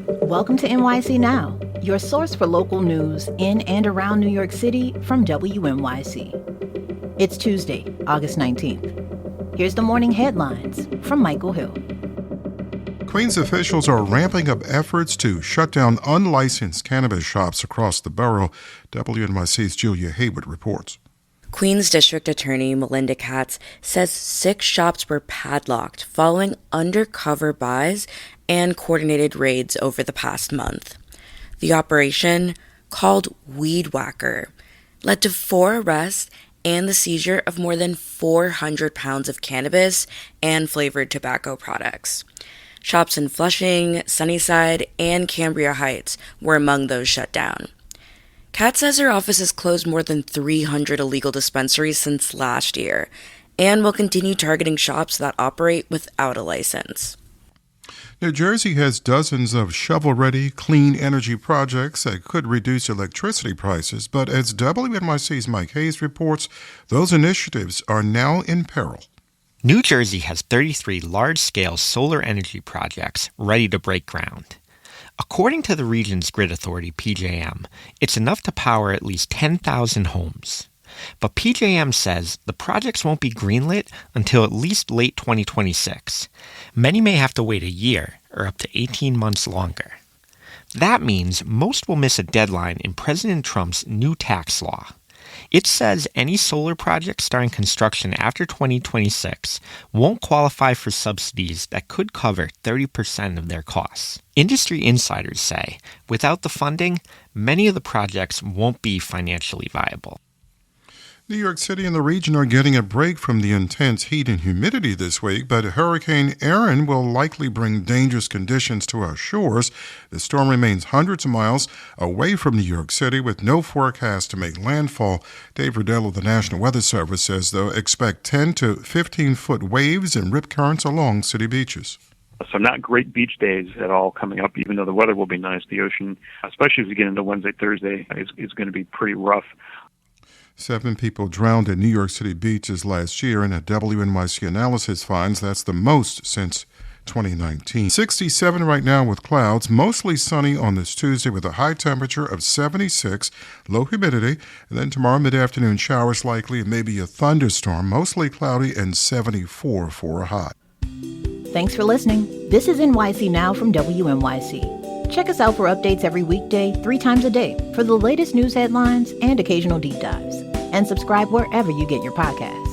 Welcome to NYC Now, your source for local news in and around New York City from WNYC. It's Tuesday, August 19th. Here's the morning headlines from Michael Hill. Queens officials are ramping up efforts to shut down unlicensed cannabis shops across the borough. WNYC's Julia Haywood reports. Queens District Attorney Melinda Katz says 6 shops were padlocked following undercover buys and coordinated raids over the past month. The operation, called Weed Whacker, led to 4 arrests and the seizure of more than 400 pounds of cannabis and flavored tobacco products. Shops in Flushing, Sunnyside, and Cambria Heights were among those shut down. Katz says her office has closed more than 300 illegal dispensaries since last year and will continue targeting shops that operate without a license. New Jersey has dozens of shovel-ready, clean energy projects that could reduce electricity prices, but as WNYC's Mike Hayes reports, those initiatives are now in peril. New Jersey has 33 large-scale solar energy projects ready to break ground. According to the region's grid authority, PJM, it's enough to power at least 10,000 homes. But PJM says the projects won't be greenlit until at least late 2026. Many may have to wait a year or up to 18 months longer. That means most will miss a deadline in President Trump's new tax law. It says any solar project starting construction after 2026 won't qualify for subsidies that could cover 30% of their costs. Industry insiders say, without the funding, many of the projects won't be financially viable. New York City and the region are getting a break from the intense heat and humidity this week, but Hurricane Erin will likely bring dangerous conditions to our shores. The storm remains hundreds of miles away from New York City with no forecast to make landfall. Dave Riddell of the National Weather Service says, though, expect 10 to 15-foot waves and rip currents along city beaches. So not great beach days at all coming up, even though the weather will be nice. The ocean, especially as we get into Wednesday, Thursday, is going to be pretty rough. 7 people drowned in New York City beaches last year, and a WNYC analysis finds that's the most since 2019. 67 right now with clouds, mostly sunny on this Tuesday with a high temperature of 76, low humidity, and then tomorrow mid-afternoon showers likely and maybe a thunderstorm, mostly cloudy and 74 for a high. Thanks for listening. This is NYC Now from WNYC. Check us out for updates every weekday, 3 times a day, for the latest news headlines and occasional deep dives. And subscribe wherever you get your podcasts.